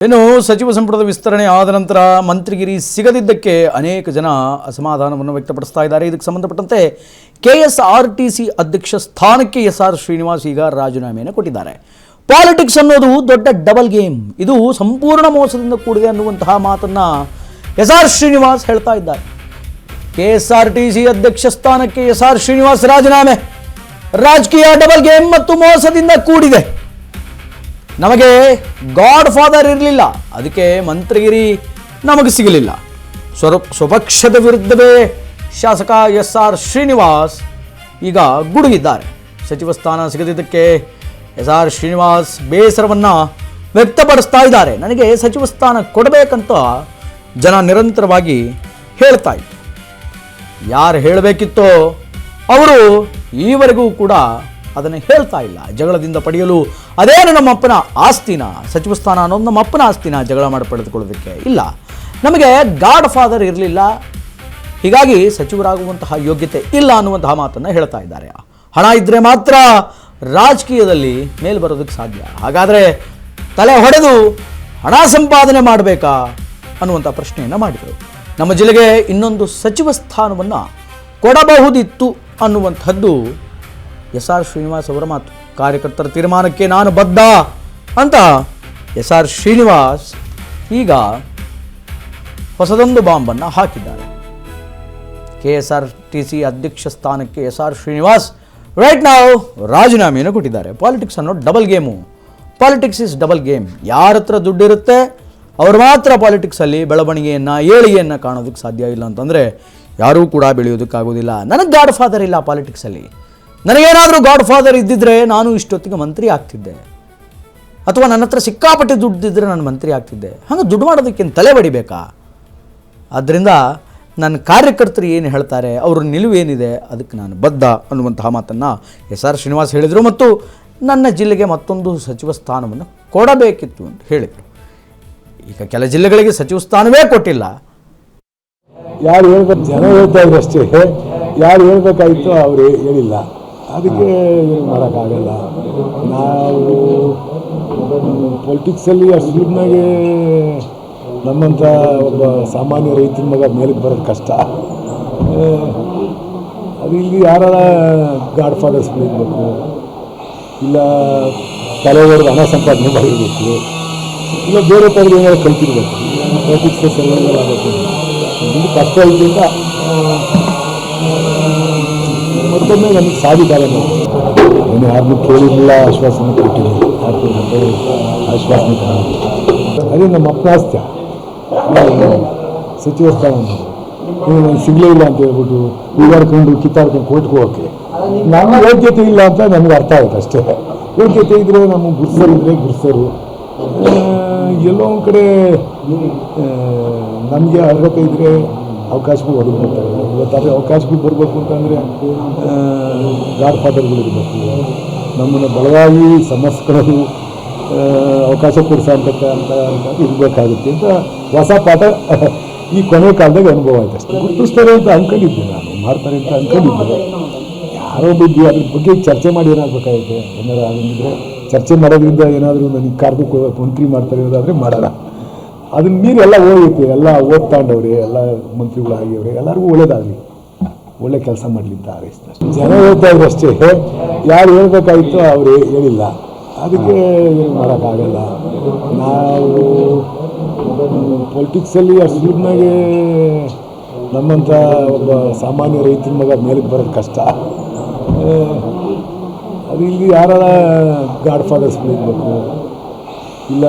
ಇನ್ನು ಸಚಿವ ಸಂಪುಟದ ವಿಸ್ತರಣೆ ಆದ ನಂತರ ಮಂತ್ರಿಗಿರಿ ಸಿಗದಿದ್ದಕ್ಕೆ ಅನೇಕ ಜನ ಅಸಮಾಧಾನವನ್ನು ವ್ಯಕ್ತಪಡಿಸ್ತಾ ಇದ್ದಾರೆ. ಇದಕ್ಕೆ ಸಂಬಂಧಪಟ್ಟಂತೆ ಕೆಎಸ್ಆರ್ಟಿಸಿ ಅಧ್ಯಕ್ಷ ಸ್ಥಾನಕ್ಕೆ ಎಸ್ಆರ್ ಶ್ರೀನಿವಾಸ್ ಈಗ ರಾಜೀನಾಮೆಯನ್ನು ಕೊಟ್ಟಿದ್ದಾರೆ. ಪಾಲಿಟಿಕ್ಸ್ ಅನ್ನೋದು ದೊಡ್ಡ ಡಬಲ್ ಗೇಮ್, ಇದು ಸಂಪೂರ್ಣ ಮೋಸದಿಂದ ಕೂಡಿದೆ ಅನ್ನುವಂತಹ ಮಾತನ್ನು ಎಸ್ಆರ್ ಶ್ರೀನಿವಾಸ್ ಹೇಳ್ತಾ ಇದ್ದಾರೆ. ಕೆಎಸ್ಆರ್ಟಿಸಿ ಅಧ್ಯಕ್ಷ ಸ್ಥಾನಕ್ಕೆ ಎಸ್ಆರ್ ಶ್ರೀನಿವಾಸ್ ರಾಜೀನಾಮೆ ರಾಜಕೀಯ ಡಬಲ್ ಗೇಮ್ ಮತ್ತು ಮೋಸದಿಂದ ಕೂಡಿದೆ. ನಮಗೆ ಗಾಡ್ ಫಾದರ್ ಇರಲಿಲ್ಲ, ಅದಕ್ಕೆ ಮಂತ್ರಿಗಿರಿ ನಮಗೆ ಸಿಗಲಿಲ್ಲ. ಸ್ವಪಕ್ಷದ ವಿರುದ್ಧವೇ ಶಾಸಕ ಎಸ್ಆರ್ ಶ್ರೀನಿವಾಸ್ ಈಗ ಗುಡುಗಿದ್ದಾರೆ. ಸಚಿವ ಸ್ಥಾನ ಸಿಗದಿದ್ದಕ್ಕೆ ಎಸ್ಆರ್ ಶ್ರೀನಿವಾಸ್ ಬೇಸರವನ್ನು ವ್ಯಕ್ತಪಡಿಸ್ತಾ ಇದ್ದಾರೆ. ನನಗೆ ಸಚಿವ ಸ್ಥಾನ ಕೊಡಬೇಕಂತ ಜನ ನಿರಂತರವಾಗಿ ಹೇಳ್ತಾ ಇದ್ದಾರೆ. ಯಾರು ಹೇಳಬೇಕಿತ್ತೋ ಅವರು ಈವರೆಗೂ ಕೂಡ ಅದನ್ನು ಹೇಳ್ತಾ ಇಲ್ಲ. ಜಗಳದಿಂದ ಪಡೆಯಲು ಅದೇನು ನಮ್ಮ ಅಪ್ಪನ ಆಸ್ತಿನ, ಸಚಿವ ಸ್ಥಾನ ಅನ್ನೋದು ನಮ್ಮ ಅಪ್ಪನ ಆಸ್ತಿನ ಜಗಳ ಮಾಡಿ ಪಡೆದುಕೊಳ್ಳೋದಕ್ಕೆ ಇಲ್ಲ. ನಮಗೆ ಗಾಡ್ ಫಾದರ್ ಇರಲಿಲ್ಲ, ಹೀಗಾಗಿ ಸಚಿವರಾಗುವಂತಹ ಯೋಗ್ಯತೆ ಇಲ್ಲ ಅನ್ನುವಂತಹ ಮಾತನ್ನು ಹೇಳ್ತಾ ಇದ್ದಾರೆ. ಹಣ ಇದ್ದರೆ ಮಾತ್ರ ರಾಜಕೀಯದಲ್ಲಿ ಮೇಲೆ ಬರೋದಕ್ಕೆ ಸಾಧ್ಯ. ಹಾಗಾದರೆ ತಲೆ ಹೊಡೆದು ಹಣ ಸಂಪಾದನೆ ಮಾಡಬೇಕಾ ಅನ್ನುವಂಥ ಪ್ರಶ್ನೆಯನ್ನು ಮಾಡಿದರು. ನಮ್ಮ ಜಿಲ್ಲೆಗೆ ಇನ್ನೊಂದು ಸಚಿವ ಸ್ಥಾನವನ್ನು ಕೊಡಬಹುದಿತ್ತು ಅನ್ನುವಂಥದ್ದು ಎಸ್ಆರ್ ಶ್ರೀನಿವಾಸ್ ಅವರ ಮಾತು. ಕಾರ್ಯಕರ್ತರ ತೀರ್ಮಾನಕ್ಕೆ ನಾನು ಬದ್ಧ ಅಂತ ಎಸ್ಆರ್ ಶ್ರೀನಿವಾಸ್ ಈಗ ಹೊಸದೊಂದು ಬಾಂಬನ್ನು ಹಾಕಿದ್ದಾರೆ. ಕೆಎಸ್ಆರ್ಟಿಸಿ ಅಧ್ಯಕ್ಷ ಸ್ಥಾನಕ್ಕೆ ಎಸ್ಆರ್ ಶ್ರೀನಿವಾಸ್ ರೈಟ್ ನಾವು ರಾಜೀನಾಮೆಯನ್ನು ಕೊಟ್ಟಿದ್ದಾರೆ. ಪಾಲಿಟಿಕ್ಸ್ ಅನ್ನೋ double game. Politics is double game. ಯಾರ ಹತ್ರ ದುಡ್ಡಿರುತ್ತೆ ಅವರು ಮಾತ್ರ ಪಾಲಿಟಿಕ್ಸಲ್ಲಿ ಬೆಳವಣಿಗೆಯನ್ನು ಏಳಿಗೆಯನ್ನು ಕಾಣೋದಕ್ಕೆ ಸಾಧ್ಯ. ಇಲ್ಲ ಅಂತಂದರೆ ಯಾರೂ ಕೂಡ ಬೆಳೆಯೋದಕ್ಕಾಗೋದಿಲ್ಲ. ನನಗೆ ಗಾಡ್ ಫಾದರ್ ಇಲ್ಲ ಪಾಲಿಟಿಕ್ಸಲ್ಲಿ. ನನಗೇನಾದರೂ ಗಾಡ್ ಫಾದರ್ ಇದ್ದಿದ್ದರೆ ನಾನು ಇಷ್ಟೊತ್ತಿಗೆ ಮಂತ್ರಿ ಆಗ್ತಿದ್ದೆ, ಅಥವಾ ನನ್ನ ಹತ್ರ ಸಿಕ್ಕಾಪಟ್ಟೆ ದುಡ್ಡಿದ್ದರೆ ನಾನು ಮಂತ್ರಿ ಆಗ್ತಿದ್ದೆ. ಹಾಗೆ ದುಡ್ಡು ಮಾಡೋದಕ್ಕೇನು ತಲೆ ಬಡಿಬೇಕಾ? ಆದ್ದರಿಂದ ನನ್ನ ಕಾರ್ಯಕರ್ತರು ಏನು ಹೇಳ್ತಾರೆ, ಅವ್ರ ನಿಲುವೇನಿದೆ ಅದಕ್ಕೆ ನಾನು ಬದ್ಧ ಅನ್ನುವಂತಹ ಮಾತನ್ನು ಎಸ್ಆರ್ ಶ್ರೀನಿವಾಸ್ ಹೇಳಿದರು. ಮತ್ತು ನನ್ನ ಜಿಲ್ಲೆಗೆ ಮತ್ತೊಂದು ಸಚಿವ ಸ್ಥಾನವನ್ನು ಕೊಡಬೇಕಿತ್ತು ಅಂತ ಹೇಳಿದರು. ಈಗ ಕೆಲ ಜಿಲ್ಲೆಗಳಿಗೆ ಸಚಿವ ಸ್ಥಾನವೇ ಕೊಟ್ಟಿಲ್ಲ. ಯಾರು ಹೇಳ್ಬೇಕು, ಜನ ಹೇಳ್ತಾ ಇದ್ರು ಅಷ್ಟೇ. ಯಾರು ಹೇಳ್ಬೇಕಾಗಿತ್ತು ಅವರು ಹೇಳಿಲ್ಲ, ಅದಕ್ಕೆ ಮಾಡೋಕ್ಕಾಗಲ್ಲ. ನಾವು ಪೊಲಿಟಿಕ್ಸಲ್ಲಿ ಅಷ್ಟು ಸುಲಭನಾಗೆ ನಮ್ಮಂಥ ಒಬ್ಬ ಸಾಮಾನ್ಯ ರೈತನ ಮಗ ಮೇಲಕ್ಕೆ ಬರೋದು ಕಷ್ಟ. ಅದು ಇಲ್ಲಿ ಯಾರ ಗಾಡ್ ಫಾದರ್ಸ್ ಬೆಳೀಬೇಕು, ಇಲ್ಲ ತಲೆ ಹೊಡೆದು ಹಣ ಸಂಪಾದನೆ ಮಾಡಿರಬೇಕು, ಇಲ್ಲ ಬೇರೆ ಥರದ ಏನಾದ್ರು ಕಲ್ತಿರ್ಬೇಕು. ಪೊಲಿಟಿಕ್ಸ್ ಸರ್ವೈವಲ್ ಆಗುತ್ತೆ, ಇದು ಕಷ್ಟ ಐತೆ ಅಂತ ಮತ್ತೊಮ್ಮೆ ನಮಗೆ ಸಾಧಿದ್ದಾರೆ. ಏನು ಯಾರನ್ನೂ ಕೇಳಿರಲಿಲ್ಲ, ಆಶ್ವಾಸನೆ ಕೊಟ್ಟಿದ್ದೀವಿ. ಆಶ್ವಾಸನೆ ಅದೇ ನಮ್ಮ ಅಪ್ಪನ ಆಸ್ತಿ ಸಚಿವ ಸ್ಥಾನ ನನಗೆ ಸಿಗಲೇ ಇಲ್ಲ ಅಂತ ಹೇಳ್ಬಿಟ್ಟು ಹೂಗಾಡ್ಕೊಂಡು ಕಿತ್ತಾಡ್ಕೊಂಡು ಕೋರ್ಟ್ಗೆ ಹೋಗೋಕ್ಕೆ ನಮ್ಗೆ ಯೋಗ್ಯತೆ ಇಲ್ಲ ಅಂತ ನಮ್ಗೆ ಅರ್ಥ ಆಗುತ್ತೆ ಅಷ್ಟೇ. ಯೋಗ್ಯತೆ ಇದ್ದರೆ ನಮಗೆ ಗುರ್ಸರಿದ್ರೆ ಗುರ್ಸರು, ಎಲ್ಲೋ ಒಂದು ಕಡೆ ನಮಗೆ ಅರ್ಹತೆ ಇದ್ದರೆ ಅವಕಾಶಗಳು ಒದಗಿಬಿಡ್ತಾರೆ. ಇವತ್ತಾದರೆ ಅವಕಾಶಗಳು ಬರಬೇಕು ಅಂತಂದರೆ ಗಾಡ್ ಫಾದರ್ಗಳಿರಬೇಕು, ನಮ್ಮನ್ನು ಬಲವಾಗಿ ಸಮಸ್ಯೆಗಳು ಅವಕಾಶ ಕೊಡಿಸೋಂಥ ಅಂತ ಇರಬೇಕಾಗುತ್ತೆ ಅಂತ ಹೊಸ ಪಾಠ ಈ ಕೊನೆ ಕಾಲದಾಗ ಅನುಭವ ಆಯ್ತು ಅಷ್ಟೇ. ಗುರುತಿಸ್ತಾರೆ ಅಂತ ಅಂದ್ಕೊಂಡಿದ್ದೆ, ನಾನು ಮಾಡ್ತಾರೆ ಅಂತ ಅಂದ್ಕೊಂಡಿದ್ದೆ. ಯಾರೋ ಬುದ್ಧಿ ಅದ್ರ ಬಗ್ಗೆ ಚರ್ಚೆ ಮಾಡಿ ಏನಾಗಬೇಕಾಗುತ್ತೆ. ಏನಾರು ಆಗಿದ್ರೆ ಚರ್ಚೆ ಮಾಡೋದ್ರಿಂದ ಏನಾದರೂ ನನಗೆ ಕಾರ್ದು ಮಂತ್ರಿ ಮಾಡ್ತಾರೆ ಅನ್ನೋದಾದರೆ ಮಾಡೋಣ. ಅದನ್ನ ಮೀರಿ ಎಲ್ಲ ಹೋಗೈತೆ, ಎಲ್ಲ ಓದ್ತಾಂಡವ್ರೆ, ಎಲ್ಲ ಮಂತ್ರಿಗಳು ಆಗಿವ್ರೆ, ಎಲ್ಲರಿಗೂ ಒಳ್ಳೇದಾಗಲಿ, ಒಳ್ಳೆ ಕೆಲಸ ಮಾಡಲಿ ಅಂತ ಹಾರೈಸ್ತಾರೆ. ಜನ ಹೇಳ್ತಾ ಇದ್ರು ಅಷ್ಟೇ. ಯಾರು ಹೇಳ್ಬೇಕಾಗಿತ್ತು ಅವರು ಹೇಳಿಲ್ಲ, ಅದಕ್ಕೆ ಏನು ಮಾಡೋಕ್ಕಾಗಲ್ಲ. ನಾವು ಪೊಲಿಟಿಕ್ಸಲ್ಲಿ ಅಷ್ಟು ಸುಲಭನಾಗೆ ನಮ್ಮಂಥ ಒಬ್ಬ ಸಾಮಾನ್ಯ ರೈತನ ಮಗ ಮೇಲಕ್ಕೆ ಬರೋದು ಕಷ್ಟ. ಅದು ಇಲ್ಲಿ ಯಾರ ಗಾಡ್ ಫಾದರ್ಸ್ ಬೆಳೀಬೇಕು, ಇಲ್ಲ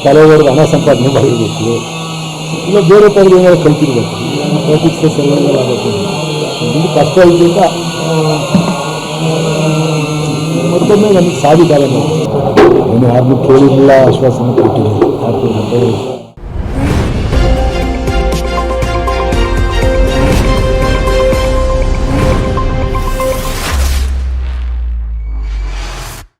ತಲೆ ಹೊಡೆದು ಹಣ ಸಂಪಾದನೆ ಮಾಡಿರಬೇಕು, ಇಲ್ಲ ಬೇರೆ ಥರದ ಏನಾದ್ರು ಕಲ್ತಿರ್ಬೇಕು. ಪೊಲಿಟಿಕ್ಸ್ ಸರ್ವೈವಲ್ ಆಗುತ್ತೆ, ಇದು ಕಷ್ಟ ಐತೆ ಅಂತ ಮತ್ತೊಮ್ಮೆ ನಮಗೆ ಸಾಧಿದ್ದಾರೆ. ಏನು ಯಾರನ್ನೂ ಕೇಳಿರಲಿಲ್ಲ, ಆಶ್ವಾಸನೆ ಕೊಟ್ಟಿದ್ದೀವಿ.